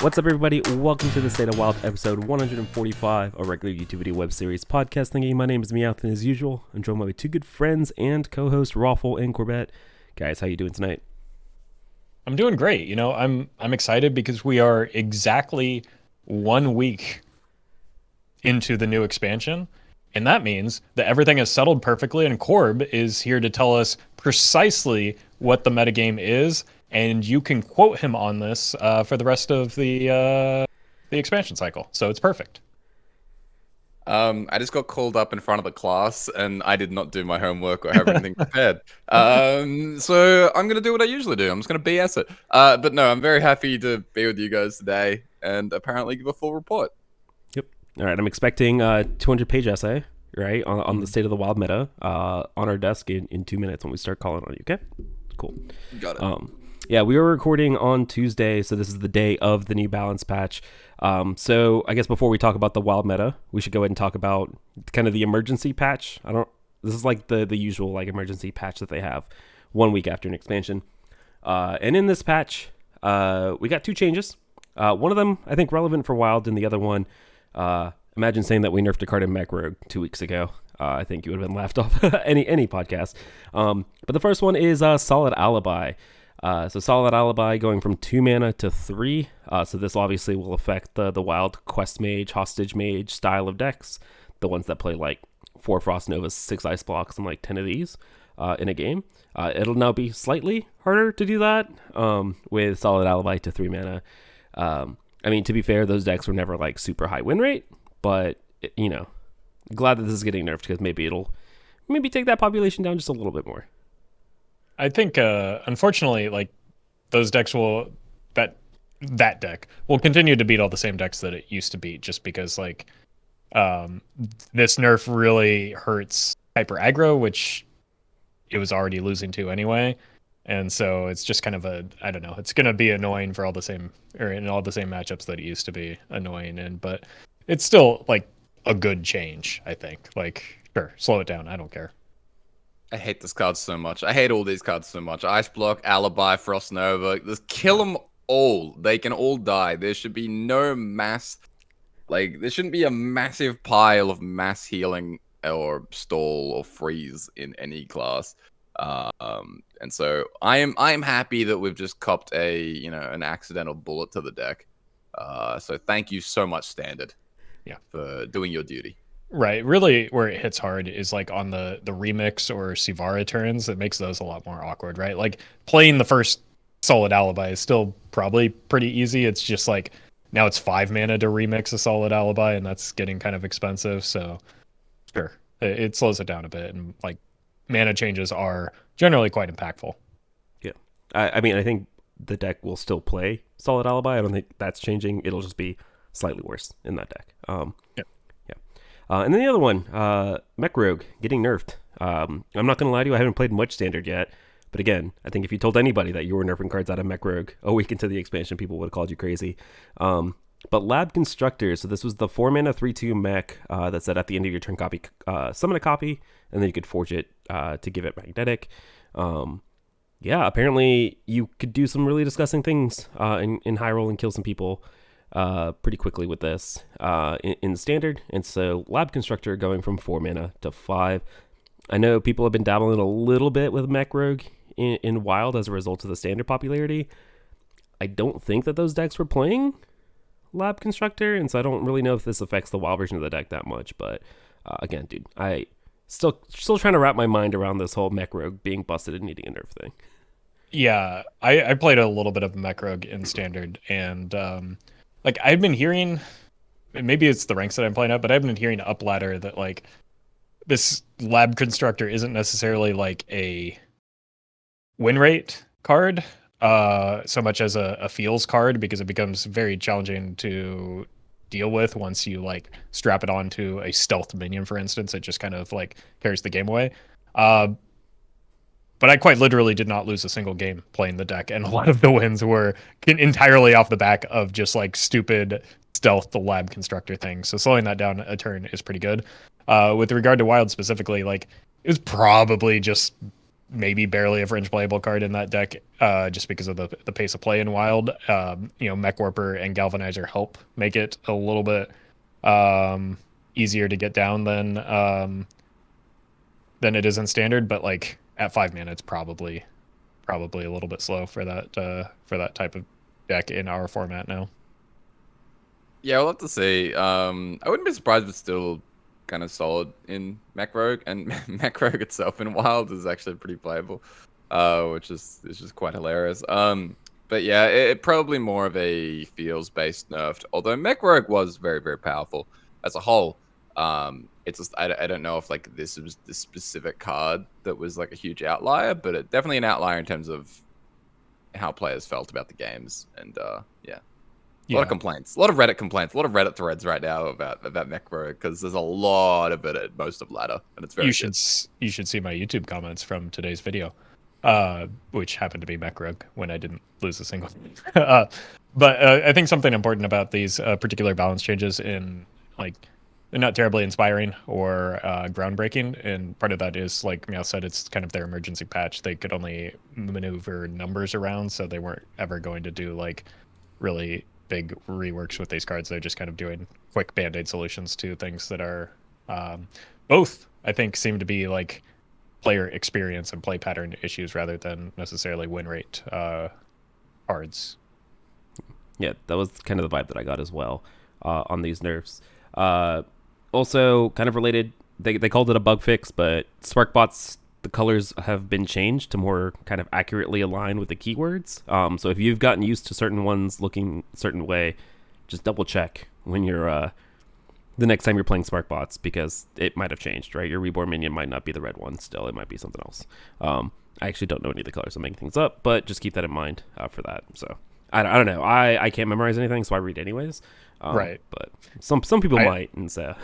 What's up, everybody? Welcome to the State of Wild, episode 145, a regular YouTube video web series podcast thingy. My name is Meowth, and as usual, I'm joined by my two good friends and co-hosts, Roffle and Corbett. Guys, how you doing tonight? I'm doing great. You know, I'm excited because we are exactly 1 week into the new expansion, and that means that everything is settled perfectly, and Corb is here to tell us precisely what the metagame is, and you can quote him on this for the rest of the expansion cycle. So it's perfect. I just got called up in front of the class, and I did not do my homework or have anything prepared. So I'm going to do what I usually do. I'm just going to BS it. But no, I'm very happy to be with you guys today and apparently give a full report. Yep. All right, I'm expecting a 200-page essay, right, on the State of the Wild meta on our desk in 2 minutes when we start calling on you, okay? Cool. Got it. Yeah, we were recording on Tuesday, so this is the day of the new balance patch. So I guess before we talk about the wild meta, we should go ahead and talk about kind of the emergency patch. This is like the usual like emergency patch that they have 1 week after an expansion. And in this patch, we got two changes. One of them, I think, relevant for wild, and the other one, imagine saying that we nerfed a card in Mech Rogue 2 weeks ago. I think you would have been laughed off any podcast. But the first one is Solid Alibi. So Solid Alibi going from 2 mana to 3. So this obviously will affect the wild Quest Mage, Hostage Mage style of decks. The ones that play like 4 Frost Novas, 6 Ice Blocks, and like 10 of these in a game. It'll now be slightly harder to do that with Solid Alibi to 3 mana. I mean, to be fair, those decks were never like super high win rate. But, you know, glad that this is getting nerfed because maybe it'll take that population down just a little bit more. I think, unfortunately, like those decks will that deck will continue to beat all the same decks that it used to beat, just because like this nerf really hurts hyper aggro, which it was already losing to anyway, and so it's just kind of I don't know. It's gonna be annoying for all the same in all the same matchups that it used to be annoying in, but it's still like a good change. I think like sure, slow it down. I don't care. I hate this card so much. I hate all these cards so much. Ice Block, Alibi, Frost Nova. Just kill them all. They can all die. There should be no mass... Like, there shouldn't be a massive pile of mass healing or stall or freeze in any class. And so I am happy that we've just copped an accidental bullet to the deck. So thank you so much, Standard. Yeah. For doing your duty. Right. Really, where it hits hard is like on the remix or Sivara turns. It makes those a lot more awkward, right? Like playing the first Solid Alibi is still probably pretty easy. It's just like now it's 5 mana to remix a Solid Alibi, and that's getting kind of expensive. So sure, it slows it down a bit, and like mana changes are generally quite impactful. Yeah, I mean, I think the deck will still play Solid Alibi. I don't think that's changing. It'll just be slightly worse in that deck. Yeah. And then the other one, Mech Rogue, getting nerfed. I'm not going to lie to you, I haven't played much Standard yet. But again, I think if you told anybody that you were nerfing cards out of Mech Rogue a week into the expansion, people would have called you crazy. But Lab Constructor, so this was the 4 mana 3/2 mech that said at the end of your turn copy, summon a copy, and then you could forge it to give it magnetic. Yeah, apparently you could do some really disgusting things in high roll and kill some people pretty quickly with this in Standard. And so Lab Constructor going from 4 mana to 5. I know people have been dabbling a little bit with Mech Rogue in Wild as a result of the Standard popularity. I don't think that those decks were playing Lab Constructor, and so I don't really know if this affects the Wild version of the deck that much. But again, dude, I still trying to wrap my mind around this whole Mech Rogue being busted and needing a nerf thing. Yeah, I played a little bit of Mech Rogue in Standard, and like I've been hearing, maybe it's the ranks that I'm playing at, but I've been hearing up ladder that like this Lab Constructor isn't necessarily like a win rate card so much as a feels card, because it becomes very challenging to deal with once you like strap it onto a stealth minion, for instance. It just kind of like carries the game away. But I quite literally did not lose a single game playing the deck, and a lot of the wins were entirely off the back of just like stupid stealth, the Lab Constructor thing. So slowing that down a turn is pretty good. With regard to Wild specifically, like it was probably just maybe barely a fringe playable card in that deck, just because of the pace of play in Wild. Mech Warper and Galvanizer help make it a little bit easier to get down than it is in Standard. But like at 5 mana, it's probably a little bit slow for that type of deck in our format now. Yeah, I'll have to say. I wouldn't be surprised if it's still kind of solid in Mech Rogue, and Mech Rogue itself in Wild is actually pretty playable, which is just quite hilarious. But yeah, it probably more of a feels based nerfed. Although Mech Rogue was very very powerful as a whole. It's just I don't know if like this was the specific card that was like a huge outlier, but it definitely an outlier in terms of how players felt about the games, and yeah. A lot of complaints, a lot of Reddit complaints, a lot of Reddit threads right now about Mech Rogue, because there's a lot of it at most of ladder, and it's very good. You should see my YouTube comments from today's video, which happened to be Mech Rogue when I didn't lose a single. But I think something important about these particular balance changes in like they're not terribly inspiring or groundbreaking, and part of that is like Meow said, it's kind of their emergency patch. They could only maneuver numbers around, so they weren't ever going to do like really big reworks with these cards. They're just kind of doing quick band-aid solutions to things that are both, I think, seem to be like player experience and play pattern issues rather than necessarily win rate cards. Yeah, that was kind of the vibe that I got as well on these nerfs. Also, kind of related, they called it a bug fix, but Sparkbots, the colors have been changed to more kind of accurately align with the keywords. So if you've gotten used to certain ones looking a certain way, just double check when you're the next time you're playing Sparkbots, because it might have changed, right? Your Reborn minion might not be the red one still. It might be something else. I actually don't know any of the colors. I'm making things up, but just keep that in mind for that. So I don't know. I can't memorize anything, so I read anyways. Right. But some people might, and so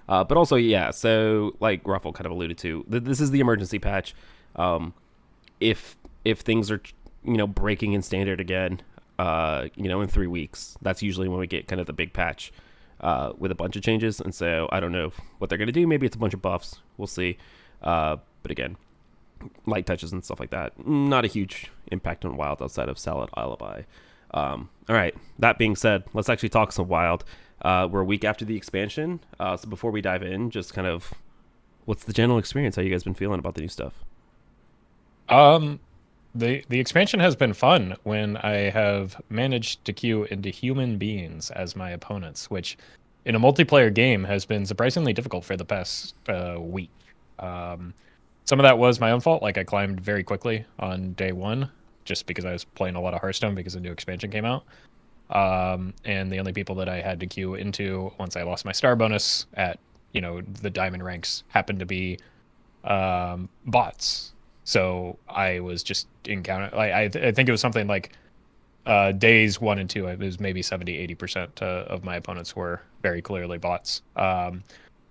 but also, yeah, so like Roffle kind of alluded to, this is the emergency patch. If things are, breaking in Standard again, in 3 weeks, that's usually when we get kind of the big patch with a bunch of changes. And so I don't know what they're going to do. Maybe it's a bunch of buffs. We'll see. But again, light touches and stuff like that, not a huge impact on Wild outside of Salad Alibi. All right, that being said, let's actually talk some Wild. We're a week after the expansion, so before we dive in, just kind of what's the general experience? How you guys been feeling about the new stuff? The expansion has been fun when I have managed to queue into human beings as my opponents, which in a multiplayer game has been surprisingly difficult for the past week. Some of that was my own fault. Like I climbed very quickly on day one, just because I was playing a lot of Hearthstone because the new expansion came out. And the only people that I had to queue into once I lost my star bonus at the diamond ranks happened to be bots. So I was just encountering I think it was something like days 1 and 2, it was maybe 70-80% of my opponents were very clearly bots.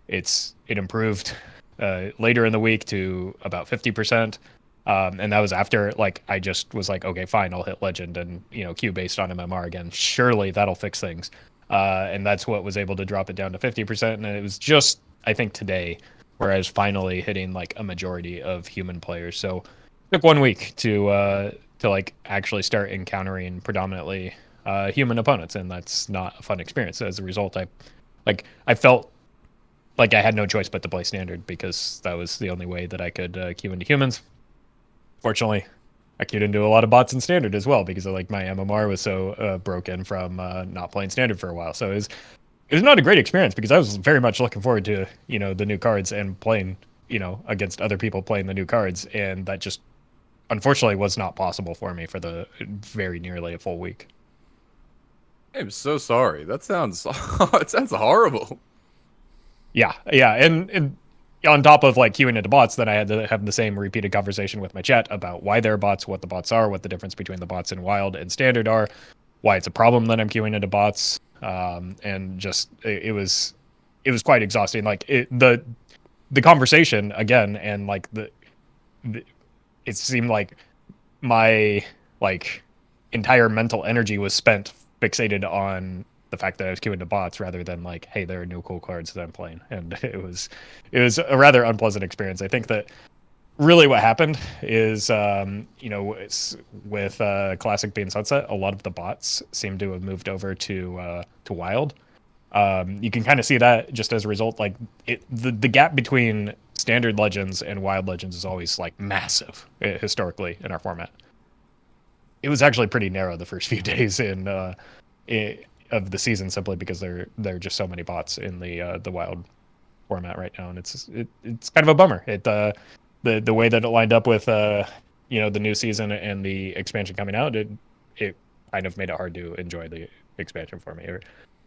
It improved later in the week to about 50%. And that was after I just was like, okay, fine, I'll hit legend and queue based on MMR again. Surely that'll fix things. And that's what was able to drop it down to 50%. And it was just, I think, today where I was finally hitting like a majority of human players. So it took 1 week to actually start encountering predominantly human opponents, and that's not a fun experience. As a result, I felt like I had no choice but to play Standard because that was the only way that I could queue into humans. Fortunately, I queued into a lot of bots in Standard as well because my MMR was so broken from not playing Standard for a while. So it was not a great experience because I was very much looking forward to the new cards and playing against other people playing the new cards, and that just unfortunately was not possible for me for the very nearly a full week. I'm so sorry. That sounds it sounds horrible. Yeah, and on top of queuing into bots, then I had to have the same repeated conversation with my chat about why they're bots, what the bots are, what the difference between the bots in Wild and Standard are, why it's a problem that I'm queuing into bots, and just it was quite exhausting. The conversation again, and it seemed like my entire mental energy was spent fixated on the fact that I was queuing to bots rather than hey, there are new cool cards that I'm playing. And it was a rather unpleasant experience. I think that really what happened is, with Classic being sunset, a lot of the bots seem to have moved over to Wild. You can kind of see that just as a result. Like the gap between Standard Legends and Wild Legends is always like massive historically in our format. It was actually pretty narrow the first few days of the season, simply because there are just so many bots in the Wild format right now, and it's kind of a bummer. The way that it lined up with the new season and the expansion coming out, it kind of made it hard to enjoy the expansion for me,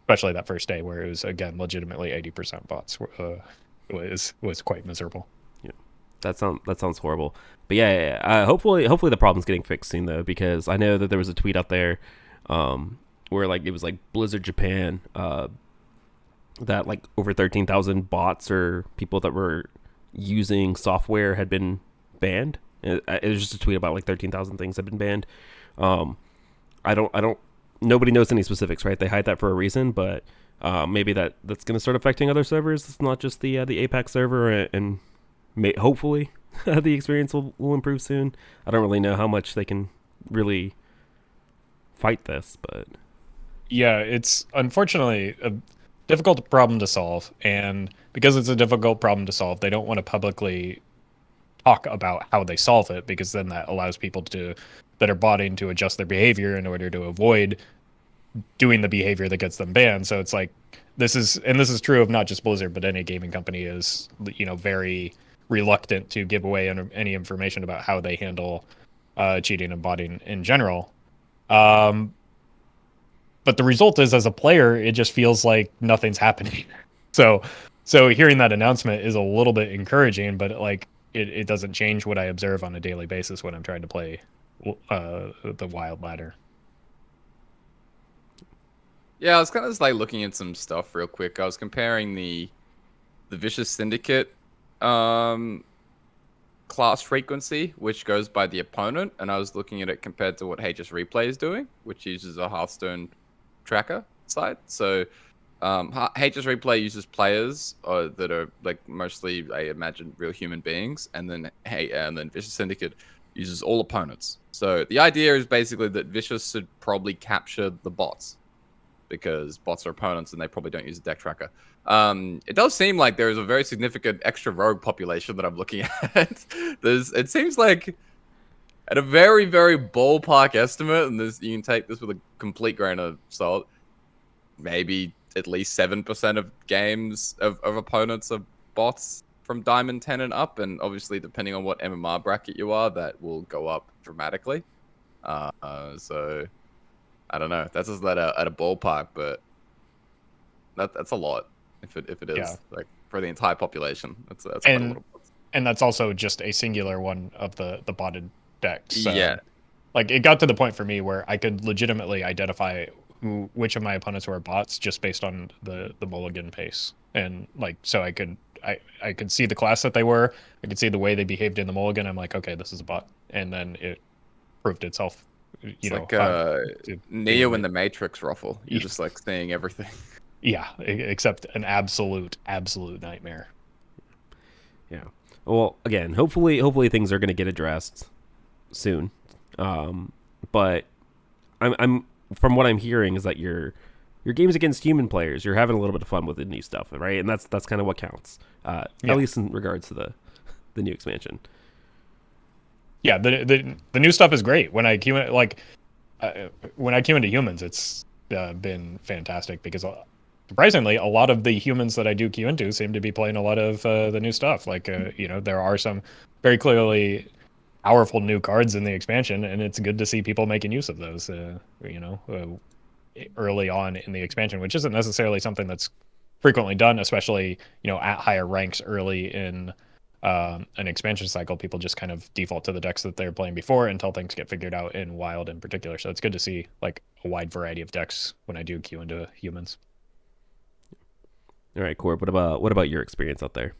especially that first day where it was again legitimately 80% bots. Was quite miserable. Yeah, that sounds horrible. But yeah. Hopefully the problem's getting fixed soon though, because I know that there was a tweet out there, where like it was like Blizzard Japan, that like over 13,000 bots or people that were using software had been banned. It was just a tweet about like 13,000 things have been banned. I don't. Nobody knows any specifics, right? They hide that for a reason, but maybe that's going to start affecting other servers. It's not just the Apex server, and hopefully the experience will improve soon. I don't really know how much they can really fight this, but Yeah, it's unfortunately a difficult problem to solve, and because it's a difficult problem to solve, they don't want to publicly talk about how they solve it, because then that allows people that are botting to adjust their behavior in order to avoid doing the behavior that gets them banned. So it's like this is true of not just Blizzard, but any gaming company is very reluctant to give away any information about how they handle cheating and botting in general. But the result is, as a player, it just feels like nothing's happening. So hearing that announcement is a little bit encouraging, but it doesn't change what I observe on a daily basis when I'm trying to play the Wild ladder. Yeah, I was kind of just like looking at some stuff real quick. I was comparing the Vicious Syndicate class frequency, which goes by the opponent, and I was looking at it compared to what HS Replay is doing, which uses a Hearthstone tracker site. So HS Replay uses players that are like mostly, I imagine, real human beings, and then Vicious Syndicate uses all opponents. So the idea is basically that Vicious should probably capture the bots, because bots are opponents and they probably don't use a deck tracker. It does seem like there is a very significant extra rogue population that I'm looking at. It seems like, at a very, very ballpark estimate, and you can take this with a complete grain of salt, maybe at least 7% of games of opponents are bots from Diamond 10 and up, and obviously depending on what MMR bracket you are, that will go up dramatically. So I don't know. That's just at a ballpark, but that's a lot if it is like for the entire population. That's quite a little. And that's also just a singular one of the botted decks. So, yeah. Like, it got to the point for me where I could legitimately identify which of my opponents were bots just based on the mulligan pace, and so I could see the class that they were. I could see the way they behaved in the mulligan. I'm like, okay, this is a bot, and then it proved itself. It's like Neo in the Matrix, Roffle. You're just like seeing everything. Yeah, except an absolute nightmare. Yeah. Well, again, hopefully things are going to get addressed soon. But I'm from what I'm hearing is that your games against human players, you're having a little bit of fun with the new stuff, right? And that's kind of what counts, at least in regards to the new expansion. Yeah, the new stuff is great. When I queue into humans, it's been fantastic, because surprisingly, a lot of the humans that I do queue into seem to be playing a lot of the new stuff. There are some very clearly powerful new cards in the expansion, and it's good to see people making use of those. Early on in the expansion, which isn't necessarily something that's frequently done, especially at higher ranks early in an expansion cycle. People just kind of default to the decks that they're playing before until things get figured out in Wild in particular. So it's good to see like a wide variety of decks when I do queue into humans. All right, Corb, what about your experience out there?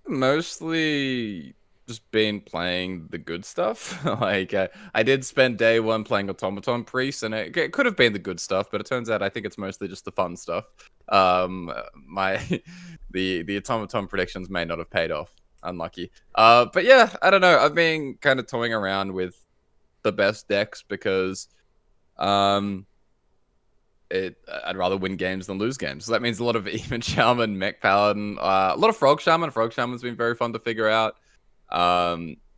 Mostly just been playing the good stuff. I did spend day one playing Automaton Priest, and it could have been the good stuff, but it turns out I think it's mostly just the fun stuff. My the automaton predictions may not have paid off. Unlucky. But yeah, I don't know. I've been kind of toying around with the best decks because I'd rather win games than lose games. So that means a lot of Even Shaman, Mech Paladin, a lot of Frog Shaman. Frog Shaman's been very fun to figure out.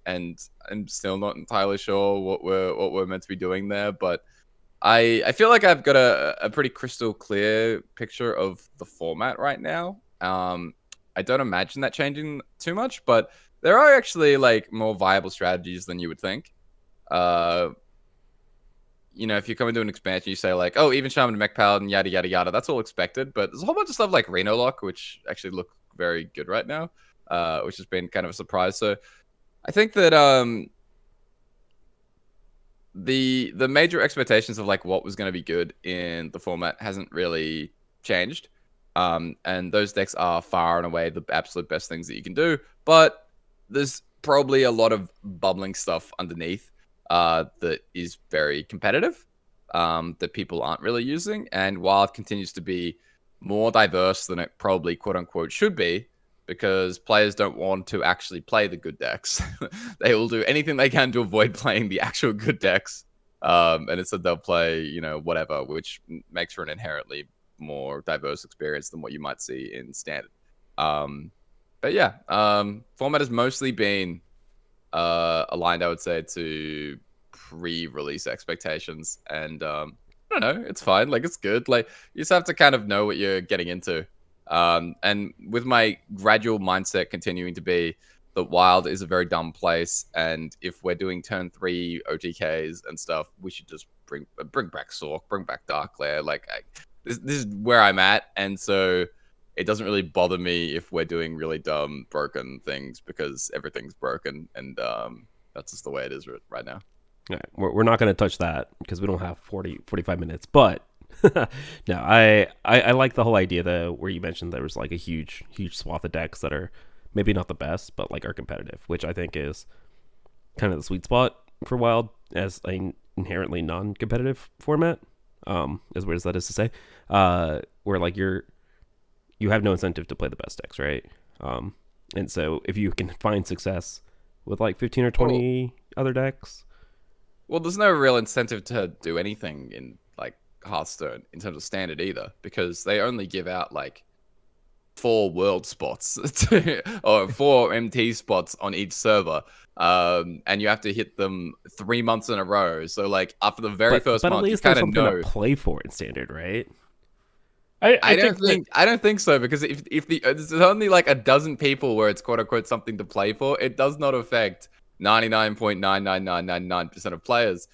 And I'm still not entirely sure what we're meant to be doing there, but I feel like I've got a pretty crystal clear picture of the format right now. I don't imagine that changing too much, but there are actually like more viable strategies than you would think. You know, if you come into an expansion, you say like, oh, Even Shaman and Mech Paladin, yada yada yada. That's all expected, but there's a whole bunch of stuff like Reno Lock, which actually look very good right now, which has been kind of a surprise. So I think that the major expectations of like what was going to be good in the format hasn't really changed. And those decks are far and away the absolute best things that you can do, but there's probably a lot of bubbling stuff underneath that is very competitive, that people aren't really using. And while it continues to be more diverse than it probably quote unquote should be, because players don't want to actually play the good decks, they will do anything they can to avoid playing the actual good decks. And instead they'll play, you know, whatever, which makes for an inherently more diverse experience than what you might see in standard. But yeah, format has mostly been aligned, I would say, to pre-release expectations, and I don't know, it's fine. Like, it's good. Like, you just have to kind of know what you're getting into. And with my gradual mindset continuing to be that Wild is a very dumb place, and if we're doing turn 3 OTKs and stuff, we should just bring back Sork, bring back Darkglare. Like, this is where I'm at, and so it doesn't really bother me if we're doing really dumb, broken things, because everything's broken, and that's just the way it is right now. Yeah, we're not going to touch that because we don't have 45 minutes, but no, I like the whole idea though, where you mentioned there was like a huge swath of decks that are maybe not the best, but like are competitive, which I think is kind of the sweet spot for Wild as an inherently non-competitive format. As weird as that is to say, where like you have no incentive to play the best decks, right? And so if you can find success with like 15 or 20 other decks, well, there's no real incentive to do anything in like Hearthstone in terms of standard either, because they only give out like 4 world spots or 4 MT spots on each server, and you have to hit them 3 months in a row. So like after the very first month, you kind of know to play for in standard, right? I don't think so, because if there's only like a dozen people where it's quote unquote something to play for, it does not affect 99.99999% of players,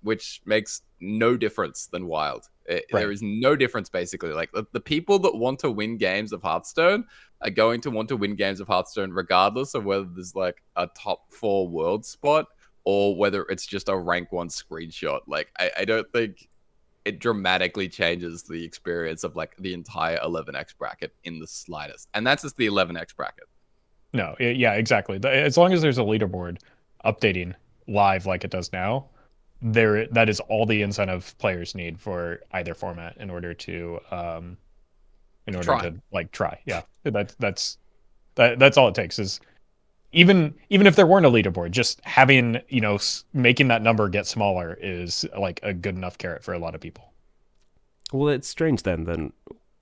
which makes no difference than Wild. Right. There is no difference, basically. Like, the people that want to win games of Hearthstone are going to want to win games of Hearthstone regardless of whether there's like a top 4 world spot or whether it's just a rank 1 screenshot. Like, I don't think it dramatically changes the experience of like the entire 11x bracket in the slightest. And that's just the 11x bracket. No, yeah, exactly. As long as there's a leaderboard updating live like it does now, that is all the incentive players need for either format in order to try. Yeah, that's all it takes. Is even if there weren't a leaderboard, just having, you know, making that number get smaller is like a good enough carrot for a lot of people. Well, it's strange then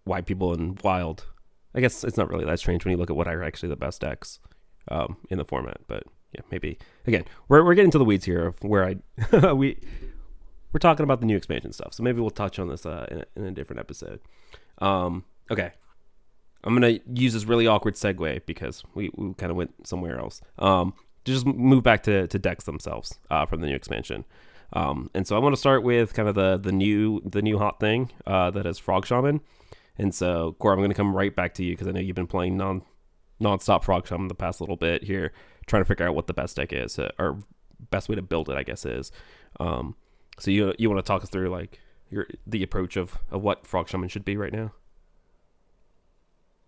why people in Wild, I guess it's not really that strange when you look at what are actually the best decks in the format. But yeah, maybe again we're getting to the weeds here of where we're talking about the new expansion stuff. So maybe we'll touch on this in a different episode. Okay, I'm gonna use this really awkward segue because we kind of went somewhere else. To just move back to decks themselves from the new expansion. And so I want to start with kind of the new hot thing that is Frog Shaman. And so, Cor, I'm going to come right back to you because I know you've been playing non-stop Frog Shaman the past little bit here, trying to figure out what the best deck is, or best way to build it, I guess, is. So you want to talk us through like the approach of what Frog Shaman should be right now?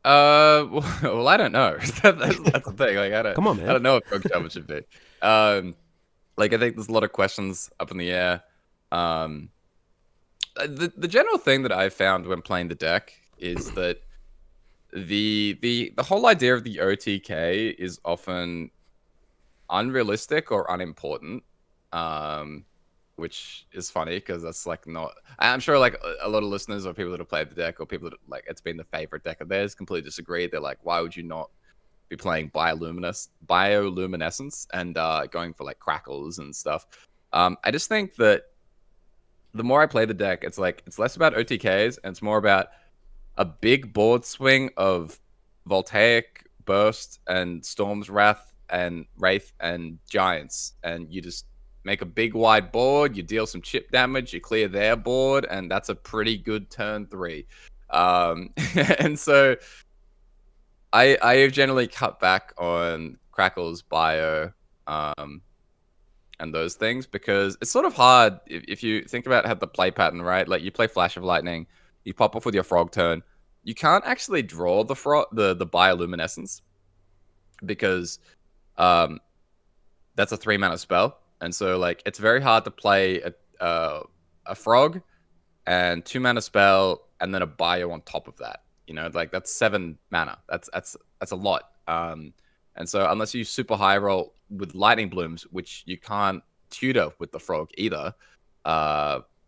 Well, I don't know. That's the thing. Like, Come on, man. I don't know what Frog Shaman should be. Like, I think there's a lot of questions up in the air. The general thing that I found when playing the deck is that the whole idea of the OTK is often unrealistic or unimportant, which is funny because that's like not. I'm sure like a lot of listeners or people that have played the deck or people that like it's been the favorite deck of theirs completely disagree. They're like, why would you not be playing bioluminescence and going for like crackles and stuff? I just think that the more I play the deck, it's like it's less about OTKs and it's more about a big board swing of Voltaic, Burst, and Storm's Wrath, and Wraith, and Giants. And you just make a big wide board, you deal some chip damage, you clear their board, and that's a pretty good turn 3. And so I have generally cut back on Crackle's bio and those things because it's sort of hard if you think about how the play pattern, right? Like you play Flash of Lightning, you pop off with your frog turn. You can't actually draw the bioluminescence because that's a 3-mana spell, and so like it's very hard to play a frog and 2-mana spell and then a bio on top of that. You know, like that's 7 mana. That's a lot. And so unless you super high roll with lightning blooms, which you can't tutor with the frog either,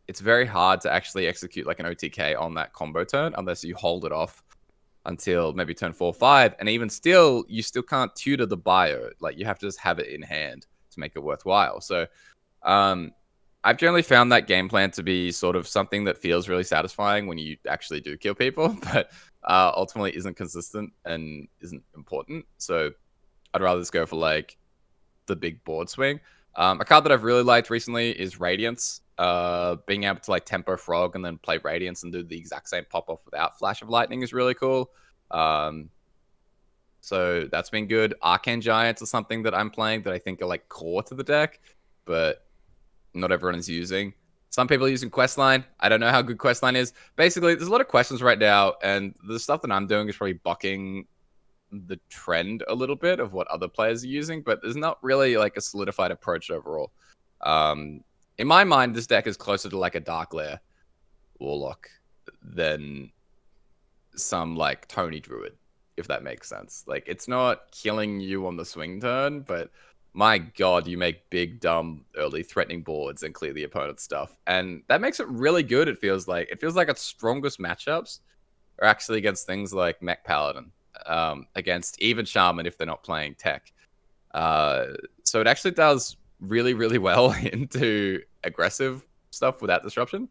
it's very hard to actually execute like an OTK on that combo turn unless you hold it off until maybe turn 4 or 5. And even still, you still can't tutor the bio. Like you have to just have it in hand to make it worthwhile. So I've generally found that game plan to be sort of something that feels really satisfying when you actually do kill people, but ultimately isn't consistent and isn't important. So I'd rather just go for like the big board swing. A card that I've really liked recently is Radiance. Being able to like tempo frog and then play Radiance and do the exact same pop off without Flash of Lightning is really cool. So that's been good. Arcane Giants are something that I'm playing that I think are like core to the deck, but not everyone is using. Some people are using Questline. I don't know how good Questline is. Basically, there's a lot of questions right now, and the stuff that I'm doing is probably bucking the trend a little bit of what other players are using, but there's not really like a solidified approach overall. In my mind, this deck is closer to like a Dark Lair Warlock than some like Tony Druid, if that makes sense. Like it's not killing you on the swing turn, but my god, you make big, dumb, early threatening boards and clear the opponent's stuff. And that makes it really good, it feels like. It feels like its strongest matchups are actually against things like Mech Paladin, against even Shaman if they're not playing tech. So it actually does really, really well into aggressive stuff without disruption.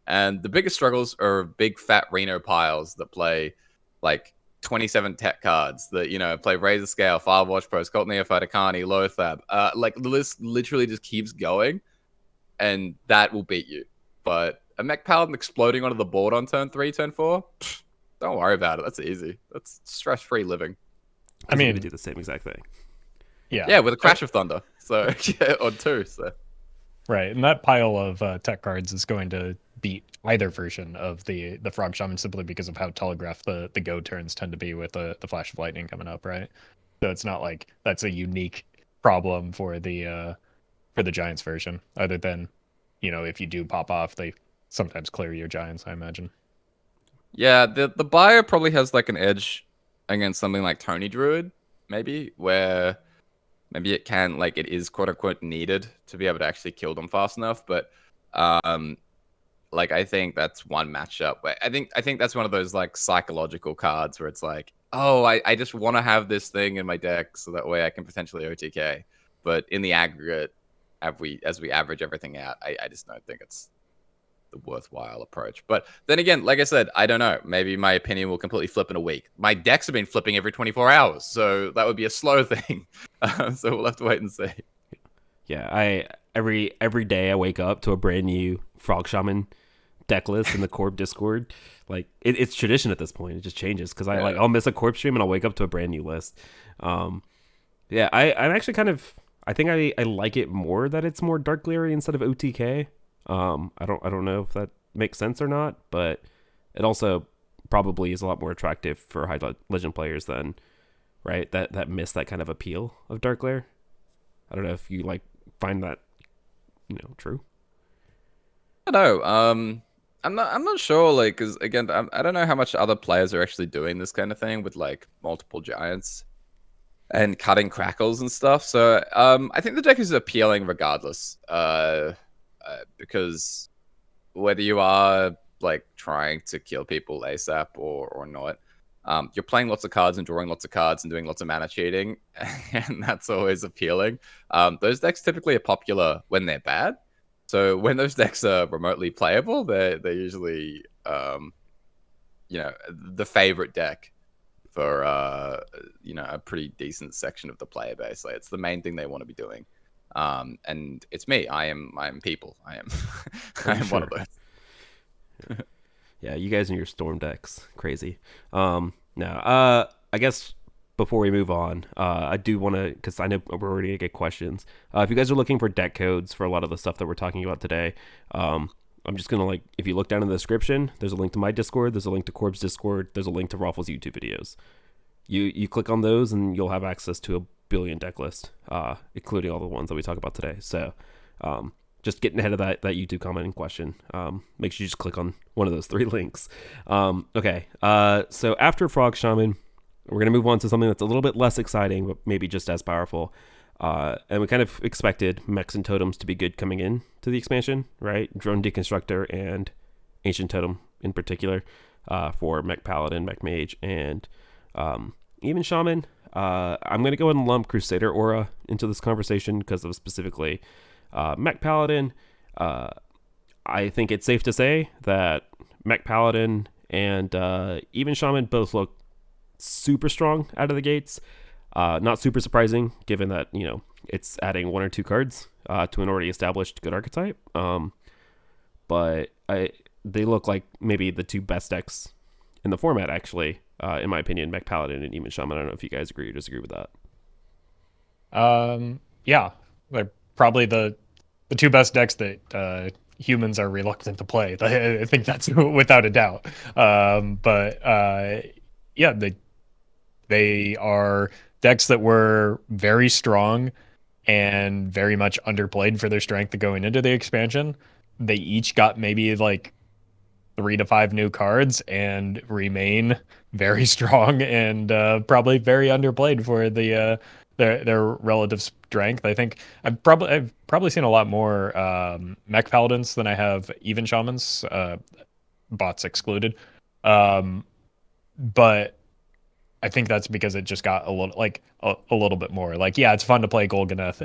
And the biggest struggles are big fat Reno piles that play like 27 tech cards that, you know, play Razor Scale, Firewatch Post, Cult Neophyte, Akani, Lothab. Like the list literally just keeps going, and that will beat you. But a Mech Paladin exploding onto the board on turn 3, turn 4, don't worry about it. That's easy. That's stress-free living. I mean, to do the same exact thing. Yeah, with a Crash of Thunder. So yeah, or 2. So right, and that pile of tech cards is going to beat either version of the Frog Shaman simply because of how telegraphed the go turns tend to be with the Flash of Lightning coming up, right? So it's not like that's a unique problem for the Giants version, other than, you know, if you do pop off, they sometimes clear your Giants, I imagine. yeah, the bio probably has like an edge against something like Tony Druid, maybe, where maybe it can, like, it is quote unquote needed to be able to actually kill them fast enough. But like I think that's one matchup where I think that's one of those like psychological cards where it's like, oh, I just want to have this thing in my deck so that way I can potentially OTK. But in the aggregate, as we average everything out, I just don't think it's the worthwhile approach. But then again, like I said, I don't know. Maybe my opinion will completely flip in a week. My decks have been flipping every 24 hours, so that would be a slow thing. So we'll have to wait and see. Yeah, every day I wake up to a brand new Frog Shaman deck list in the Corp Discord. Like it's tradition at this point. It just changes because I'll miss a Corp stream and I'll wake up to a brand new list. Yeah, I'm actually kind of, I think I like it more that it's more Dark Glary instead of OTK. I don't know if that makes sense or not, but it also probably is a lot more attractive for high legend players than, right, that miss that kind of appeal of Dark Glare. I don't know if you like find that, you know, true. I don't know. I'm not sure. Like, because again, I don't know how much other players are actually doing this kind of thing with like multiple giants and cutting crackles and stuff. So I think the deck is appealing regardless. Because whether you are like trying to kill people ASAP or not, you're playing lots of cards and drawing lots of cards and doing lots of mana cheating, and that's always appealing. Those decks typically are popular when they're bad. So when those decks are remotely playable, they're usually the favorite deck for a pretty decent section of the player base. Like it's the main thing they want to be doing. And it's me. I am people. I am I am one of those. Yeah, you guys and your storm decks, crazy. I guess before we move on, I do want to, because I know we're already gonna get questions. If you guys are looking for deck codes for a lot of the stuff that we're talking about today, I'm just gonna if you look down in the description, there's a link to my Discord, there's a link to Corb's Discord, there's a link to Roffle's YouTube videos. You click on those and you'll have access to a billion deck list, including all the ones that we talk about today. So, just getting ahead of that YouTube comment in question, make sure you just click on one of those 3 links. Okay, so after Frog Shaman, we're going to move on to something that's a little bit less exciting, but maybe just as powerful. And we kind of expected mechs and totems to be good coming in to the expansion, right? Drone Deconstructor and Ancient Totem in particular, for Mech Paladin, Mech Mage, and even Shaman. I'm going to go ahead and lump Crusader Aura into this conversation because of specifically Mech Paladin. I think it's safe to say that Mech Paladin and even Shaman both look super strong out of the gates. Not super surprising, given that it's adding 1 or 2 cards to an already established good archetype. But they look like maybe the 2 best decks in the format, actually, in my opinion. Mech Paladin and even Shaman. I don't know if you guys agree or disagree with that. Yeah, they're probably the 2 best decks that humans are reluctant to play. I think that's without a doubt. Yeah, they are decks that were very strong and very much underplayed for their strength going into the expansion. They each got maybe like 3 to 5 new cards and remain very strong and probably very underplayed for their relative strength. I think I've probably seen a lot more mech paladins than I have even shamans, bots excluded. But I think that's because it just got a little a little bit more like, yeah, it's fun to play Golganeth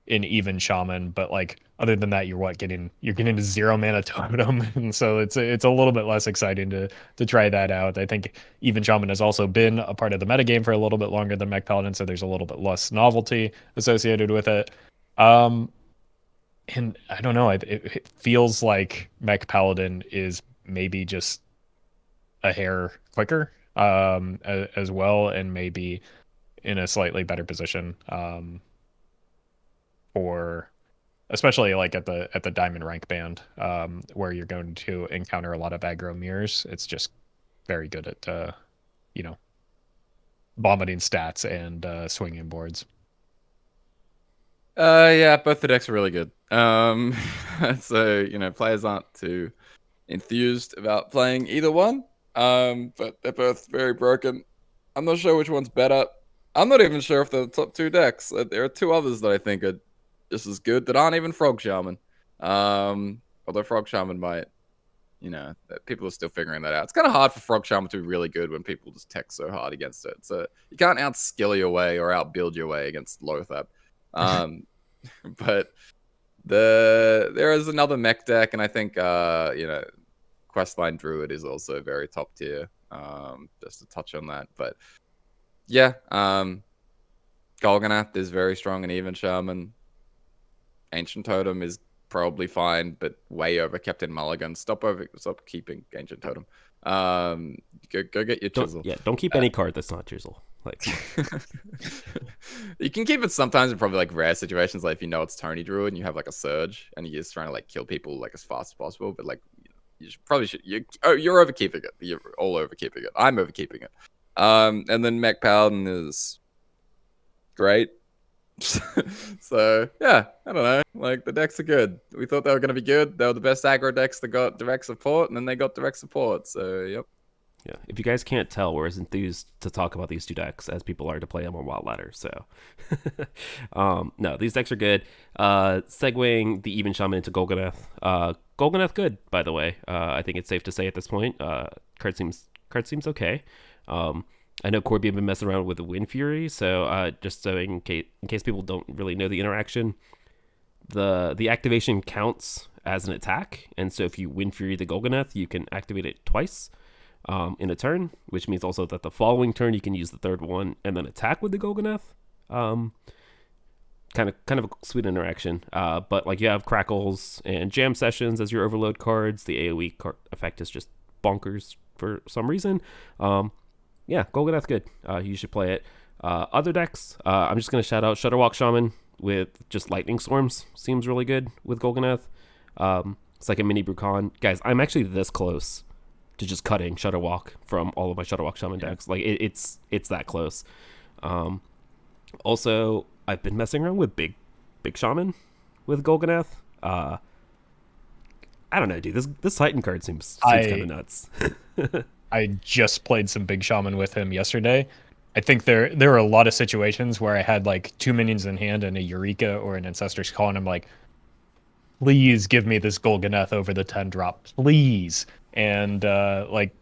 in even shaman, but like other than that, you're getting a 0 mana totem, and so it's a little bit less exciting to try that out. I think even shaman has also been a part of the metagame for a little bit longer than mech paladin, so there's a little bit less novelty associated with it. And I don't know, it feels like mech paladin is maybe just a hair quicker, as well, and maybe in a slightly better position, for especially like at the diamond rank band, where you're going to encounter a lot of aggro mirrors. It's just very good at you know vomiting stats and swinging boards. Yeah, both the decks are really good. So players aren't too enthused about playing either one. But they're both very broken. I'm not sure which one's better. I'm not even sure if they're the top 2 decks. There are 2 others that I think are just as good that aren't even Frog Shaman. Although Frog Shaman might, people are still figuring that out. It's kind of hard for Frog Shaman to be really good when people just tech so hard against it. So you can't outskill your way or outbuild your way against Lothab. But there is another mech deck, and I think Questline Druid is also very top tier. Just to touch on that, but yeah, Golganath is very strong and even shaman. Ancient Totem is probably fine, but way overkept in Mulligan. Stop keeping Ancient Totem. Go get your chisel. Don't keep any card that's not chisel. Like, you can keep it sometimes in probably like rare situations, like if it's Tony Druid and you have like a surge and you're just trying to like kill people like as fast as possible, but like probably should. You're overkeeping it. You're all overkeeping it. I'm overkeeping it. And then Mech Paladin is great. So yeah, I don't know. Like the decks are good. We thought they were gonna be good. They were the best aggro decks that got direct support, and then they got direct support. So yep. Yeah, if you guys can't tell, we're as enthused to talk about these two decks as people are to play them on Wild Ladder. So, no, these decks are good. Segueing the Even Shaman into Golganath. Golganath good, by the way. I think it's safe to say at this point. Card seems okay. I know Corby have been messing around with the Wind Fury, so just so in case people don't really know the interaction, the activation counts as an attack, and so if you Wind Fury the Golganath, you can activate it twice. In a turn, which means also that the following turn you can use the third one and then attack with the Golganath. Kind of a sweet interaction. But like you have Crackles and Jam Sessions as your overload cards. The AoE effect is just bonkers for some reason. Yeah, Golganath good. You should play it. Other decks, I'm just gonna shout out Shudderwalk Shaman with just Lightning Storms. Seems really good with Golganath. It's like a mini Brucon. Guys, I'm actually this close to just cutting Shudderwalk from all of my Shudderwalk Shaman decks. Like it's that close. Also, I've been messing around with big Shaman with Golganath. I don't know, dude. This Titan card seems kind of nuts. I just played some Big Shaman with him yesterday. I think there are a lot of situations where I had like 2 minions in hand and a Eureka or an Ancestor's Call, and I'm like, please give me this Golganath over the 10 drop, please. And like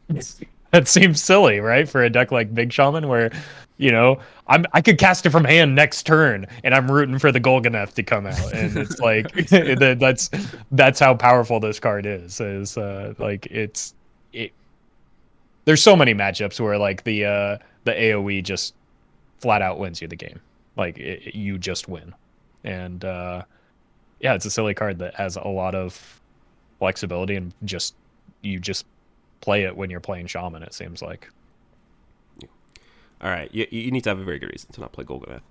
that seems silly, right? For a deck like Big Shaman, where I could cast it from hand next turn, and I'm rooting for the Golganath to come out, and it's like that's how powerful this card is. There's so many matchups where like the AOE just flat out wins you the game, like you just win, and yeah, it's a silly card that has a lot of flexibility and you just play it when you're playing Shaman, it seems like. All right, you need to have a very good reason to not play Golganath.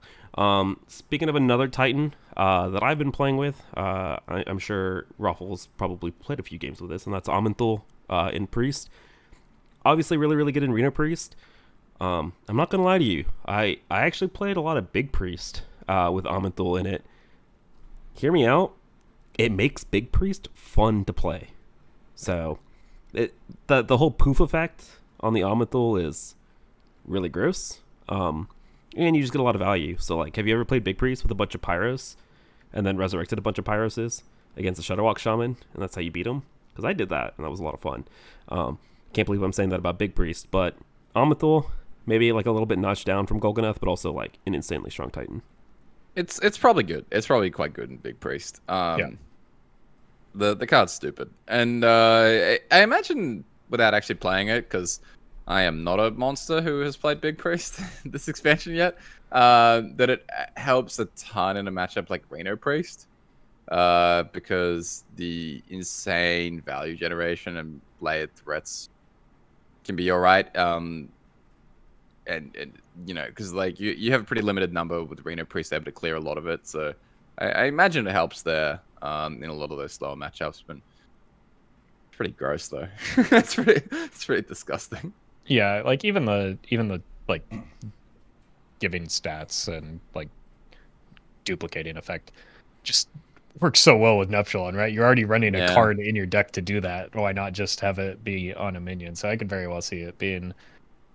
Speaking of another Titan that I've been playing with, I'm sure Roffle's probably played a few games with this, and that's Amanthul in Priest. Obviously, really, really good in Reno Priest. I'm not going to lie to you. I actually played a lot of Big Priest with Amanthul in it. Hear me out. It makes Big Priest fun to play. So the whole poof effect on the Amanthul is really gross. And you just get a lot of value. So like, have you ever played Big Priest with a bunch of Pyros and then resurrected a bunch of Pyroses against a Shudderwalk Shaman, and that's how you beat them? Because I did that, and that was a lot of fun. Can't believe I'm saying that about Big Priest, but Amanthul, maybe like a little bit notched down from Golganath, but also like an insanely strong Titan. It's probably good. It's probably quite good in Big Priest. Yeah. The card's stupid, and I imagine without actually playing it, because I am not a monster who has played Big Priest this expansion yet, that it helps a ton in a matchup like Reno Priest, because the insane value generation and layered threats can be alright. And because like you have a pretty limited number with Reno Priest able to clear a lot of it, so I imagine it helps there in a lot of those slower matchups. But it's pretty gross though. it's pretty disgusting. Yeah, like even the like giving stats and like duplicating effect just works so well with Nuptialon, right? You're already running a card in your deck to do that. Why not just have it be on a minion? So I can very well see it being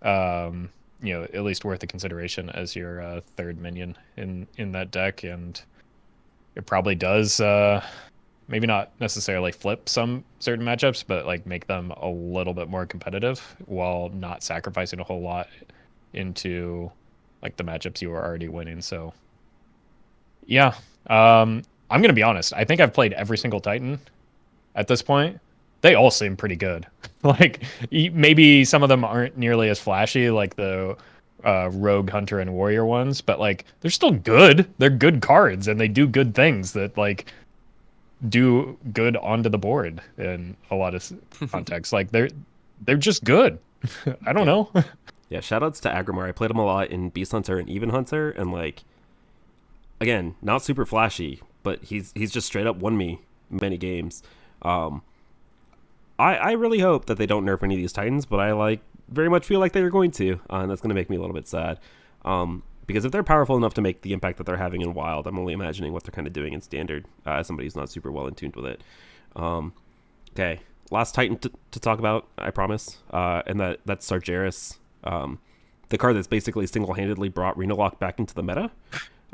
at least worth a consideration as your third minion in that deck, and it probably does maybe not necessarily flip some certain matchups, but like make them a little bit more competitive while not sacrificing a whole lot into like the matchups you were already winning. So yeah, I'm gonna be honest. I think I've played every single Titan at this point. They all seem pretty good. Like maybe some of them aren't nearly as flashy, like the Rogue, Hunter, and Warrior ones, but like they're still good. They're good cards, and they do good things that like do good onto the board in a lot of contexts. Like they're just good. I don't know. Yeah, shoutouts to Agrimar. I played him a lot in Beast Hunter and Even Hunter, and like again, not super flashy, but he's just straight up won me many games. I really hope that they don't nerf any of these Titans, but I like very much feel like they are going to, and that's going to make me a little bit sad. Because if they're powerful enough to make the impact that they're having in Wild, I'm only imagining what they're kind of doing in Standard as somebody who's not super well in tuned with it. Okay, last Titan to talk about, I promise, and that's Sargeras, the card that's basically single-handedly brought Renalock back into the meta.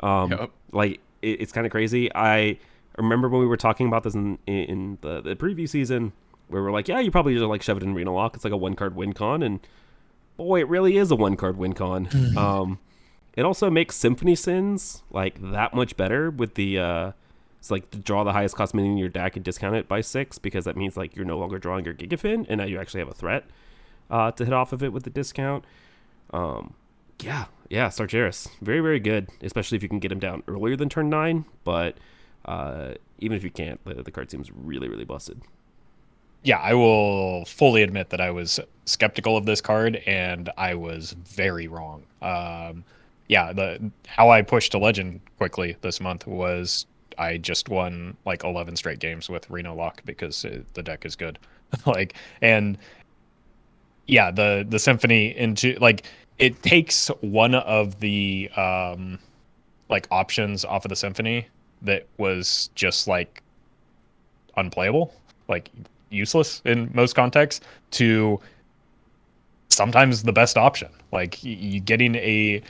Yep. Like, it's kind of crazy. I remember when we were talking about this in the preview season, where we're like, yeah, you probably just like shove it in Renalock. It's like a one-card win con, and boy, it really is a one-card win con. It also makes Symphony Sins like that much better with the it's like to draw the highest cost minion in your deck and discount it by 6, because that means like you're no longer drawing your Gigafin, and now you actually have a threat to hit off of it with the discount. Yeah, Sargeras, very, very good, especially if you can get him down earlier than turn 9, but even if you can't, the card seems really, really busted. Yeah, I will fully admit that I was skeptical of this card, and I was very wrong. Yeah, how I pushed to Legend quickly this month was I just won like 11 straight games with Reno Lock because the deck is good. Like, and yeah, the Symphony into like it takes one of the like options off of the Symphony that was just like unplayable, like useless in most contexts, to sometimes the best option. Like you getting a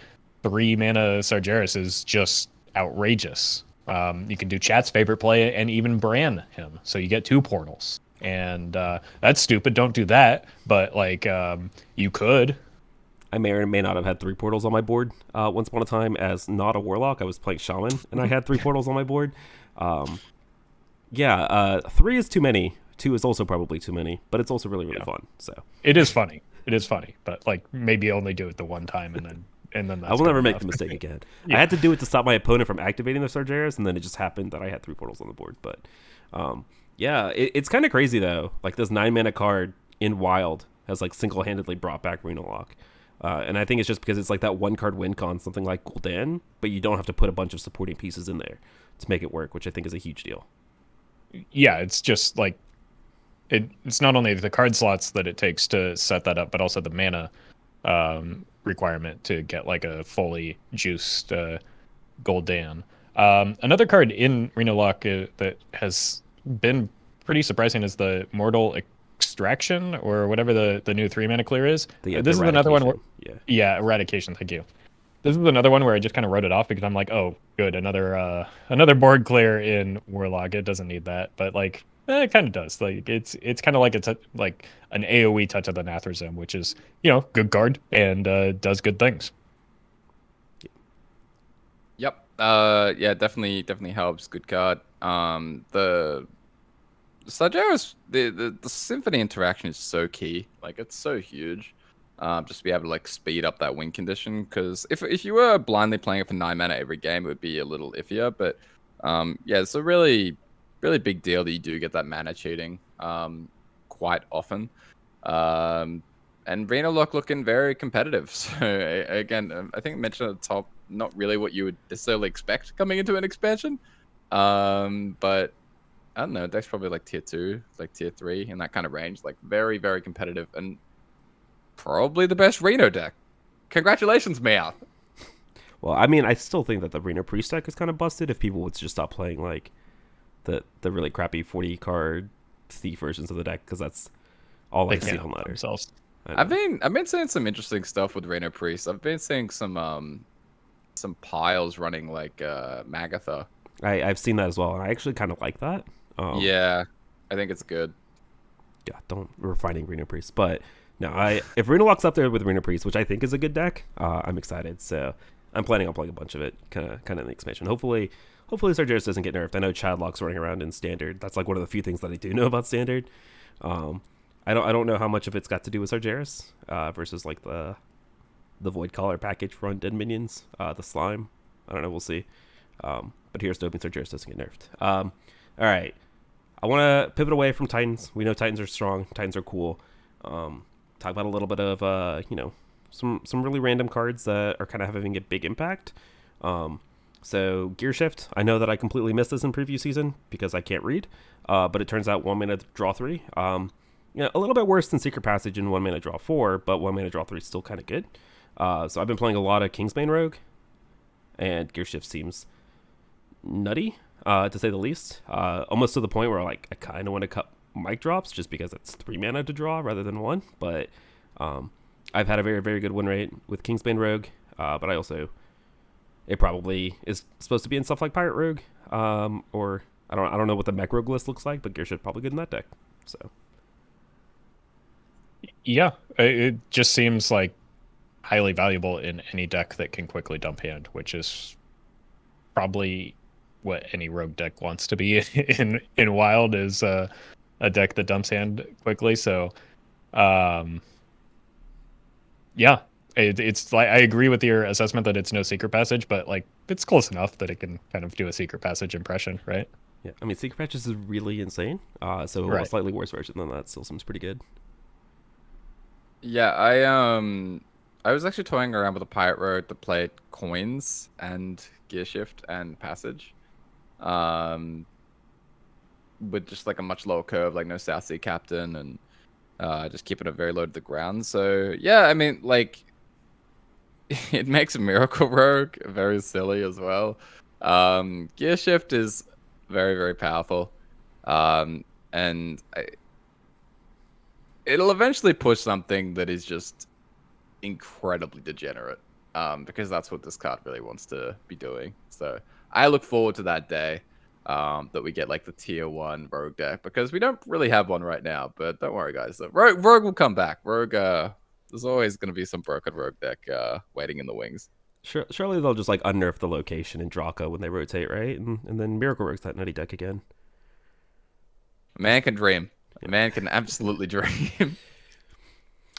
3-mana Sargeras is just outrageous. You can do chat's favorite play and even Bran him, so you get 2 portals, and that's stupid. Don't do that, but like you could. I may or may not have had 3 portals on my board once upon a time as not a warlock. I was playing shaman, and I had 3 portals on my board. 3 is too many. 2 is also probably too many, but it's also really, really fun. So it is funny. It is funny, but like maybe only do it the one time, and then that's I will never make the mistake again. I had to do it to stop my opponent from activating the Sargeras, and then it just happened that I had 3 portals on the board. But it's kind of crazy though. Like this 9-mana card in Wild has like single-handedly brought back Reno Lock. And I think it's just because it's like that 1-card win con, something like Gul'dan, but you don't have to put a bunch of supporting pieces in there to make it work, which I think is a huge deal. Yeah, it's just like it's not only the card slots that it takes to set that up, but also the mana requirement to get like a fully juiced Gul'dan. Another card in Reno Lock that has been pretty surprising is the Mortal Extraction, or whatever the new 3-mana clear is. This is another one where, Eradication, thank you. This is another one where I just kind of wrote it off because I'm like, oh, good, another board clear in Warlock. It doesn't need that, but like it kind of does. Like it's kind of like like an AOE touch of the Nathrazim, which is good card and does good things. Yep. Yeah, definitely helps. Good card. The Sargeras, the Symphony interaction is so key. Like it's so huge. Just to be able to like speed up that win condition, because if you were blindly playing it for 9 mana every game, it would be a little iffier. But it's a really big deal that you do get that mana cheating quite often. And Reno Lock looking very competitive. So again, I think I mentioned at the top, not really what you would necessarily expect coming into an expansion. But I don't know, deck's probably like tier 2, like tier 3 in that kind of range. Like very, very competitive, and probably the best Reno deck. Congratulations, Meowth. Well, I mean, I still think that the Reno Priest deck is kind of busted if people would just stop playing like the really crappy 40 card thief versions of the deck, because that's all I see on ladder. I've been seeing some interesting stuff with Reno Priest. I've been seeing some piles running like Magatha. I've seen that as well, and I actually kind of like that. Yeah, I think it's good. Yeah, we're fighting Reno Priest, but no, if Reno Lock's up there with Reno Priest, which I think is a good deck, I'm excited. So I'm planning on playing a bunch of it, kind of in the expansion. Hopefully Sargeras doesn't get nerfed. I know Chadlock's running around in Standard. That's like one of the few things that I do know about Standard. I don't know how much of it's got to do with Sargeras versus like the Void Collar package for undead minions, the slime. I don't know. We'll see. But here's hoping Sargeras doesn't get nerfed. All right. I want to pivot away from Titans. We know Titans are strong. Titans are cool. Talk about a little bit of some really random cards that are kind of having a big impact. So Gear Shift, I know that I completely missed this in preview season because I can't read, but it turns out 1 mana draw 3. A little bit worse than Secret Passage in 1 mana draw 4, but 1 mana draw 3 is still kind of good. So I've been playing a lot of Kingsbane Rogue and Gear Shift seems nutty, to say the least. Almost to the point where like I kind of want to cut mic drops just because it's 3 mana to draw rather than 1. But I've had a very, very good win rate with Kingsbane Rogue, but I also, it probably is supposed to be in stuff like Pirate Rogue, or I don't know what the mech rogue list looks like, but Gear Shift probably good in that deck. So Yeah, it just seems like highly valuable in any deck that can quickly dump hand, which is probably what any rogue deck wants to be in Wild, is a deck that dumps hand quickly. So, yeah, it's like I agree with your assessment that it's no secret passage, but like it's close enough that it can kind of do a secret passage impression, right? yeah, I mean, Secret Patches is really insane. So a Right. slightly worse version than that still seems pretty good. Yeah, I was actually toying around with a Pirate Road to play coins and Gear Shift and Passage. Um, with just like a much lower curve, like no South Sea Captain, and just keeping it very low to the ground. So yeah, I mean, like it makes Miracle Rogue very silly as well. Gear Shift is very, very powerful. And it'll eventually push something that is just incredibly degenerate. Because that's what this card really wants to be doing. So I look forward to that day. That we get like the tier 1 Rogue deck, because we don't really have one right now, but don't worry guys. Rogue will come back. Rogue, there's always going to be some broken Rogue deck waiting in the wings. Surely they'll just like unnerf the location in Draka when they rotate, right? And then Miracle Rogue's that nutty deck again. A man can dream. A man can absolutely dream.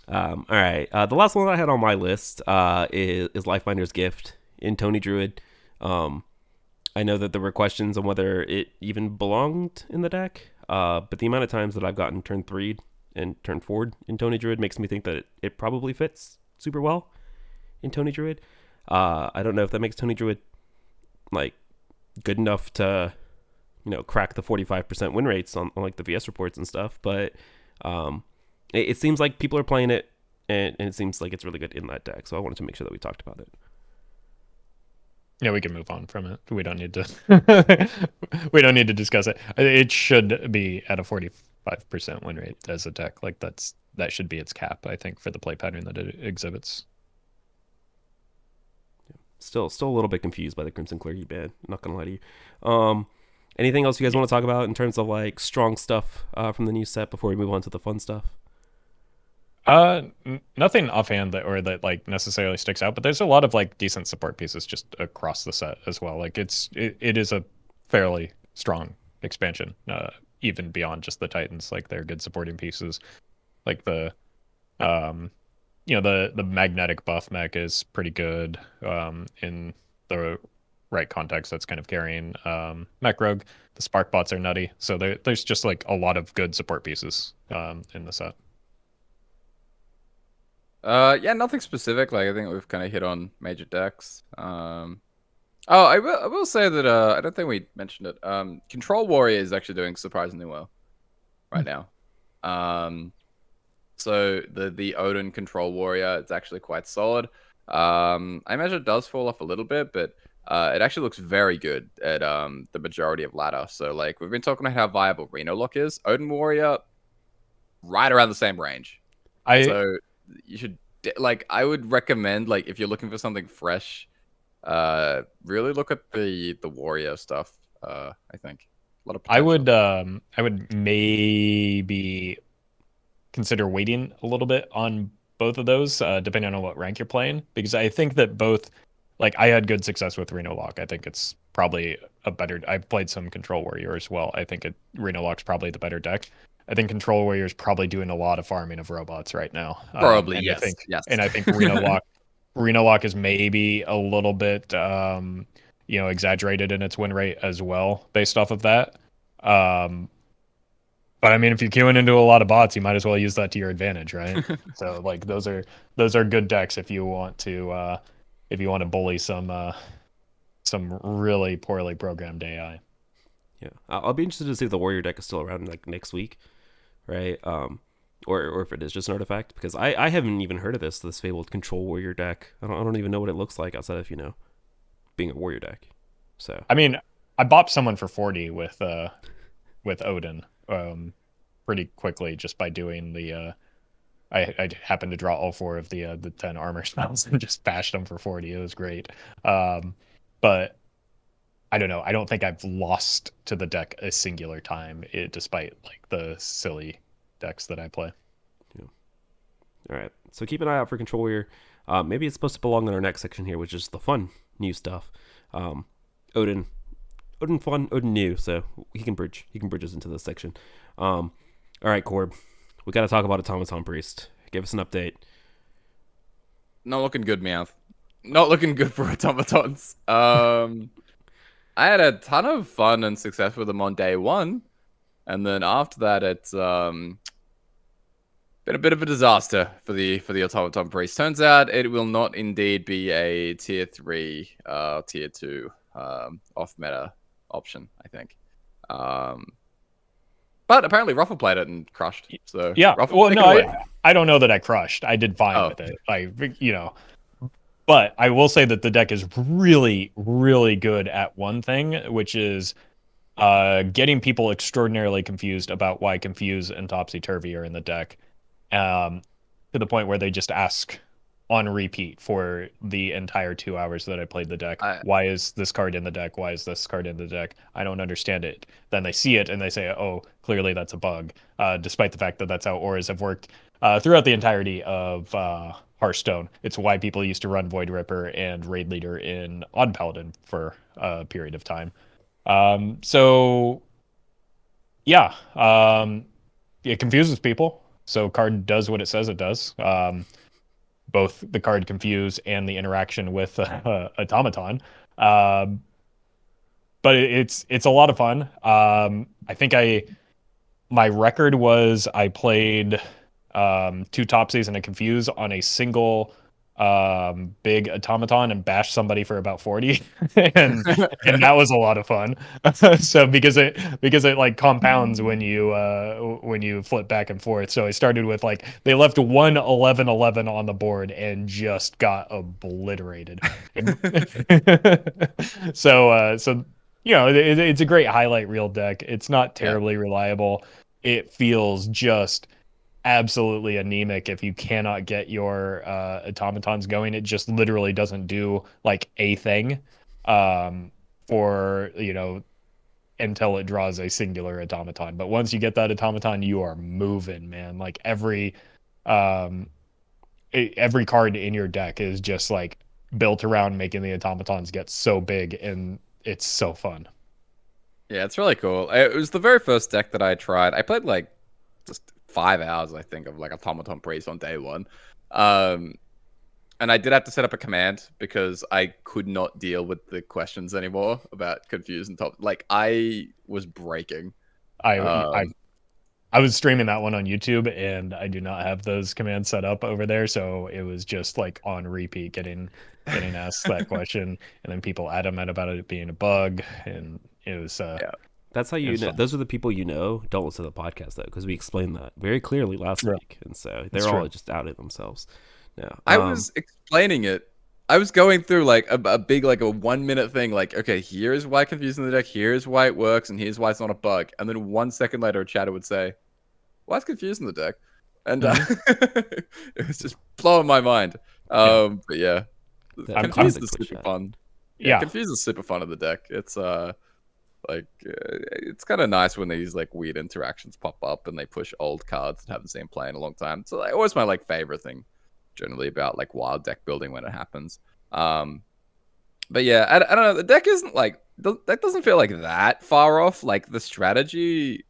All right. The last one I had on my list is Lifebinder's Gift in Tony Druid. I know that there were questions on whether it even belonged in the deck, but the amount of times that I've gotten turn 3 and turn 4 in Tony Druid makes me think that it probably fits super well in Tony Druid. I don't know if that makes Tony Druid like good enough to, crack the 45% win rates on like the VS reports and stuff, but it seems like people are playing it, and it seems like it's really good in that deck. So I wanted to make sure that we talked about it. Yeah, we can move on from it. We don't need to. We don't need to discuss it. It should be at a 45% win rate as a deck. Like that should be its cap, I think, for the play pattern that it exhibits. Still a little bit confused by the Crimson Clergy ban. Not gonna lie to you. Anything else you guys want to talk about in terms of like strong stuff from the new set before we move on to the fun stuff? Nothing offhand that like necessarily sticks out, but there's a lot of like decent support pieces just across the set as well. Like it is a fairly strong expansion, even beyond just the Titans. Like they're good supporting pieces. Like the the magnetic buff mech is pretty good in the right context. That's kind of carrying mech rogue. The spark bots are nutty, so there's just like a lot of good support pieces in the set. Yeah, nothing specific. Like I think we've kind of hit on major decks. Oh, I will say that I don't think we mentioned it. Control Warrior is actually doing surprisingly well right now. So the Odin Control Warrior, it's actually quite solid. I imagine it does fall off a little bit, but it actually looks very good at the majority of ladder. So like we've been talking about how viable Reno Lock is. Odin Warrior, right around the same range. So you should like I would recommend, like, if you're looking for something fresh, really look at the warrior stuff. I think a lot of potential. I would maybe consider waiting a little bit on both of those, depending on what rank you're playing, because I think that both, like, I had good success with Reno Lock. I think it's probably a better. I've played some Control Warrior as well. I think Reno Lock's probably the better deck. I think Control Warrior is probably doing a lot of farming of robots right now. Probably, and yes. And I think Reno Lock is maybe a little bit, exaggerated in its win rate as well, based off of that. But I mean, if you're queuing into a lot of bots, you might as well use that to your advantage, right? So like those are good decks if you want to bully some really poorly programmed AI. Yeah, I'll be interested to see if the warrior deck is still around like next week, right? Or if it is just an artifact, because I haven't even heard of this fabled Control Warrior deck. I don't even know what it looks like outside of being a warrior deck. So I mean, I bopped someone for 40 with Odin pretty quickly just by doing the I happened to draw all 4 of the 10 armor spells and just bashed them for 40. It was great. But I don't know. I don't think I've lost to the deck a singular time, despite like the silly decks that I play. all right. So keep an eye out for Control Warrior. Maybe it's supposed to belong in our next section here, which is the fun new stuff. Odin fun, Odin new, so he can bridge us into this section. All right, Corb, we got to talk about Automaton Priest. Give us an update. Not looking good, Meowth. Not looking good for automatons. I had a ton of fun and success with them on day 1, and then after that, it's been a bit of a disaster for the automaton priest. Turns out it will not indeed be a tier 3, tier 2 off meta option, I think. But apparently Roffle played it and crushed. So yeah, Roffle, well, no, I don't know that I crushed. I did fine with it. But I will say that the deck is really, really good at one thing, which is getting people extraordinarily confused about why Confuse and Topsy Turvy are in the deck, to the point where they just ask on repeat for the entire 2 hours that I played the deck. Why is this card in the deck? Why is this card in the deck? I don't understand it. Then they see it and they say, oh, clearly that's a bug, despite the fact that that's how auras have worked throughout the entirety of Hearthstone. It's why people used to run Void Ripper and Raid Leader in Odd Paladin for a period of time. So yeah, it confuses people. So card does what it says it does. Both the card Confuse and the interaction with Automaton. But it's a lot of fun. I think my record was I played 2 Topsies and a Confuse on a single big automaton and bashed somebody for about 40 and that was a lot of fun. So because it like compounds when you flip back and forth. So I started with like they left 1-11-11 on the board and just got obliterated. So it's a great highlight reel deck. It's not terribly reliable. It feels just absolutely anemic if you cannot get your automatons going. It just literally doesn't do like a thing for until it draws a singular automaton. But once you get that automaton, you are moving, man. Like every card in your deck is just like built around making the automatons get so big, and it's so fun. Yeah, it's really cool. It was the very first deck that I tried. I played like just 5 hours, I think, of like Automaton Priest on day 1. And I did have to set up a command because I could not deal with the questions anymore about Confuse and Top. Like I was breaking. I was streaming that one on YouTube, and I do not have those commands set up over there, so it was just like on repeat getting asked that question, and then people adamant about it being a bug, and it was That's how you know. Fun. Those are the people don't listen to the podcast though, because we explained that very clearly last week, and so they're all just outed themselves. No, I was explaining it. I was going through like a big like a 1 minute thing. Like, okay, here's why confusing the deck. Here's why it works, and here's why it's not a bug. And then 1 second later, a chatter would say, "Why is confusing the deck?" And it was just blowing my mind. But yeah, Confuse is super fun. Yeah, Confuse is super fun of the deck. It's it's kind of nice when these like weird interactions pop up and they push old cards that haven't seen play in a long time. So like, always my like favorite thing generally about like wild deck building when it happens. But yeah, I don't know. The deck isn't like that doesn't feel like that far off. Like the strategy,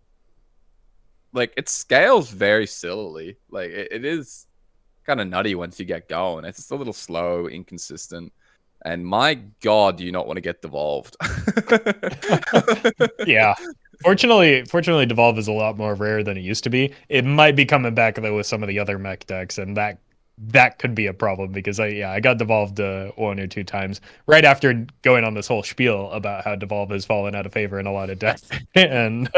like it scales very sillily. Like it is kind of nutty once you get going. It's just a little slow, inconsistent. And my God, do you not want to get devolved? Yeah. Fortunately, devolve is a lot more rare than it used to be. It might be coming back though with some of the other mech decks, and that that could be a problem because I got devolved 1 or 2 times right after going on this whole spiel about how devolve has fallen out of favor in a lot of decks and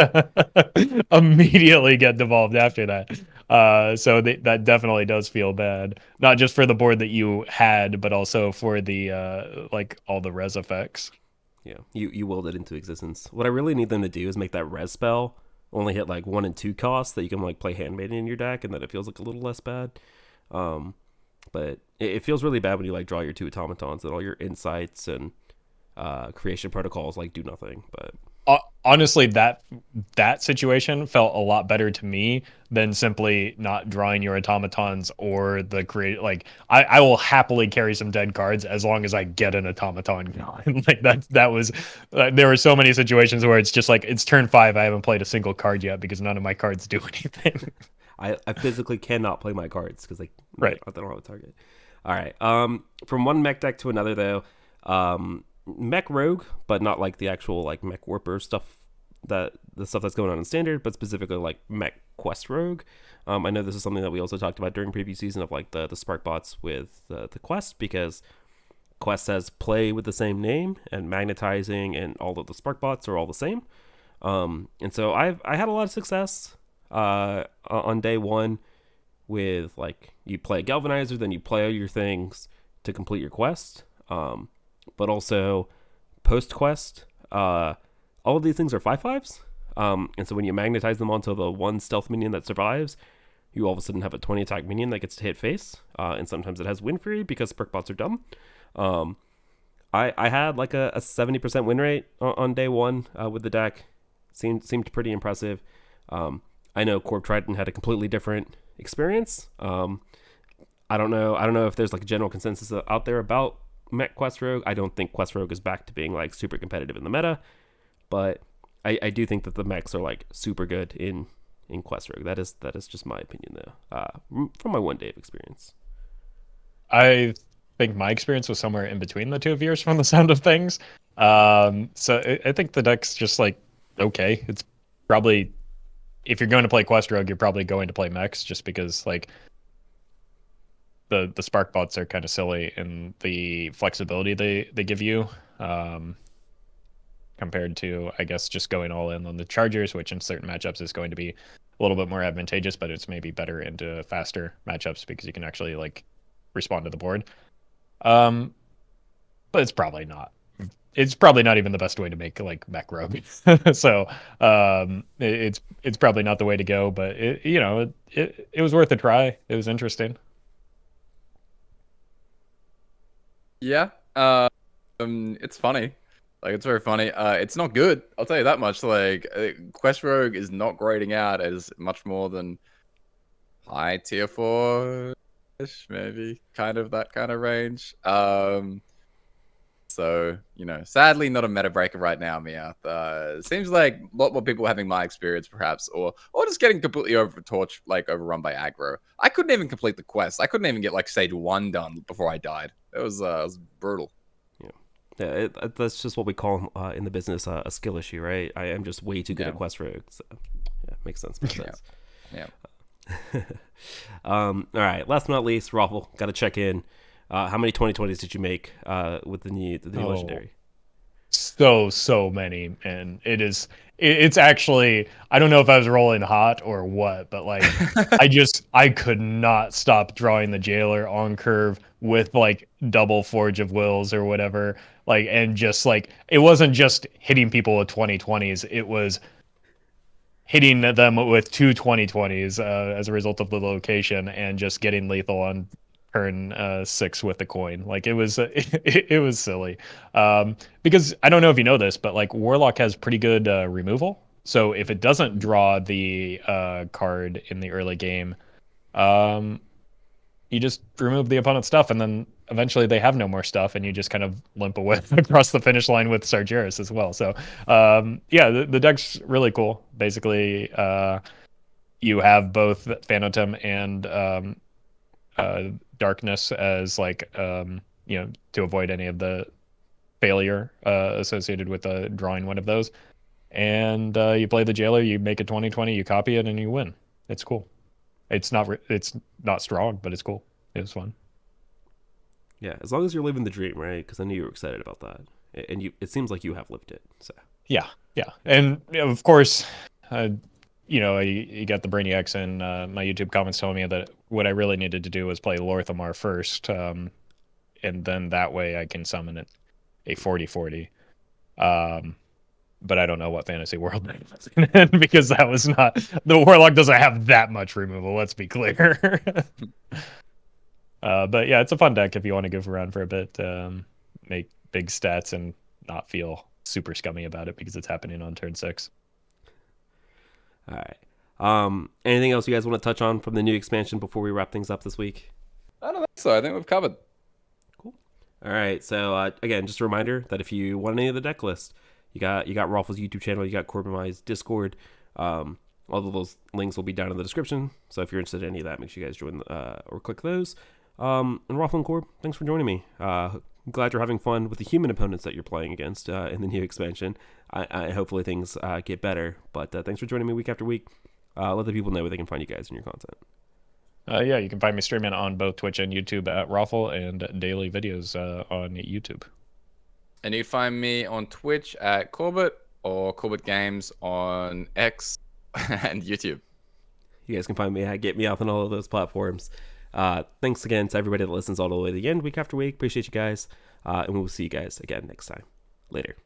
immediately get devolved after that. So that definitely does feel bad, not just for the board that you had, but also for the like all the res effects. Yeah, you willed it into existence. What I really need them to do is make that res spell only hit like 1 and 2 costs that you can like play handmaiden in your deck, and that it feels like a little less bad. Um, but it feels really bad when you like draw your 2 automatons and all your insights and creation protocols like do nothing. But Honestly, that situation felt a lot better to me than simply not drawing your automatons or the create. Like I will happily carry some dead cards as long as I get an automaton going. Like that was there were so many situations where it's just like it's turn 5, I haven't played a single card yet because none of my cards do anything. I physically cannot play my cards because Right. I don't have a target. All right. From one mech deck to another though. Mech rogue, but not like the actual like mech warper stuff, that the stuff that's going on in standard, but specifically like mech quest rogue. I know this is something that we also talked about during previous season of like the spark bots with the quest, because quest says play with the same name and magnetizing and all of the spark bots are all the same. And so I had a lot of success on day one with like you play a galvanizer, then you play all your things to complete your quest. But also post quest, all of these things are 5/5s. And so when you magnetize them onto the one stealth minion that survives, you all of a sudden have a 20 attack minion that gets to hit face. And sometimes it has win free because perk bots are dumb. I had like a 70% win rate on day one with the deck. Seemed pretty impressive. I know Corp Triton had a completely different experience. I don't know if there's like a general consensus out there about Mech Quest Rogue. I don't think Quest Rogue is back to being like super competitive in the meta, but I do think that the mechs are like super good in Quest Rogue. That is just my opinion though, from my one day of experience. I think my experience was somewhere in between the two of yours from the sound of things. So I think the deck's just like okay. It's probably if you're going to play Quest Rogue, you're probably going to play mechs just because like the spark bots are kind of silly in the flexibility they give you compared to I guess just going all in on the chargers, which in certain matchups is going to be a little bit more advantageous, but it's maybe better into faster matchups because you can actually like respond to the board. But it's probably not. It's probably not even the best way to make like mech rogue. So it's probably not the way to go. But it was worth a try. It was interesting. Yeah. It's funny. Like it's very funny. It's not good. I'll tell you that much. Like Quest Rogue is not grading out as much more than high tier 4-ish, maybe kind of that kind of range. So sadly not a meta breaker right now, Meowth. Seems like a lot more people having my experience, perhaps, or just getting completely overrun by aggro. I couldn't even complete the quest. I couldn't even get like stage 1 done before I died. It was brutal. Yeah, that's just what we call in the business a skill issue, right? I am just way too good at Quest Rogue. So, yeah, makes sense. Yeah. All right. Last but not least, Roffle, got to check in. How many 2020s did you make with the new legendary? So many, and it's actually I don't know if I was rolling hot or what, but like I could not stop drawing the jailer on curve with like double Forge of Wills or whatever, like, and just like it wasn't just hitting people with 2020s, it was hitting them with two 2020s as a result of the location and just getting lethal on turn 6 with the coin. Like it was it was silly. Because I don't know if you know this, but like Warlock has pretty good removal. So if it doesn't draw the card in the early game, you just remove the opponent's stuff, and then eventually they have no more stuff, and you just kind of limp away across the finish line with Sargeras as well. So yeah, the deck's really cool. Basically, you have both Phanotem and Darkness as like to avoid any of the failure associated with drawing one of those. And you play the Jailer, you make a 2020, you copy it, and you win. It's cool. It's not strong, but it's cool. It was fun. Yeah, as long as you're living the dream, right? Because I knew you were excited about that, and it seems like you have lived it. So Yeah, yeah, and of course, you got the Brainiacs in my YouTube comments telling me that what I really needed to do was play Lorthamar first, and then that way I can summon it a 40/40. But I don't know what fantasy world that was in because that was not the Warlock doesn't have that much removal. Let's be clear. But yeah, it's a fun deck if you want to goof around for a bit, make big stats, and not feel super scummy about it because it's happening on turn 6. all right. Anything else you guys want to touch on from the new expansion before we wrap things up this week? I don't think so. I think we've covered. Cool. All right. So again, just a reminder that if you want any of the deck list, you got Roffle's YouTube channel, you got Corbettgames Discord. All of those links will be down in the description. So if you're interested in any of that, make sure you guys join or click those. And Roffle and Corb, thanks for joining me. I'm glad you're having fun with the human opponents that you're playing against in the new expansion. I hopefully things get better. But thanks for joining me week after week. Let the people know where they can find you guys and your content. Yeah, you can find me streaming on both Twitch and YouTube at Roffle, and daily videos on YouTube. And you can find me on Twitch at Corbett or Corbettgames on X and YouTube. You guys can find me at Get Me Up on all of those platforms. Thanks again to everybody that listens all the way to the end, week after week. Appreciate you guys. And we will see you guys again next time. Later.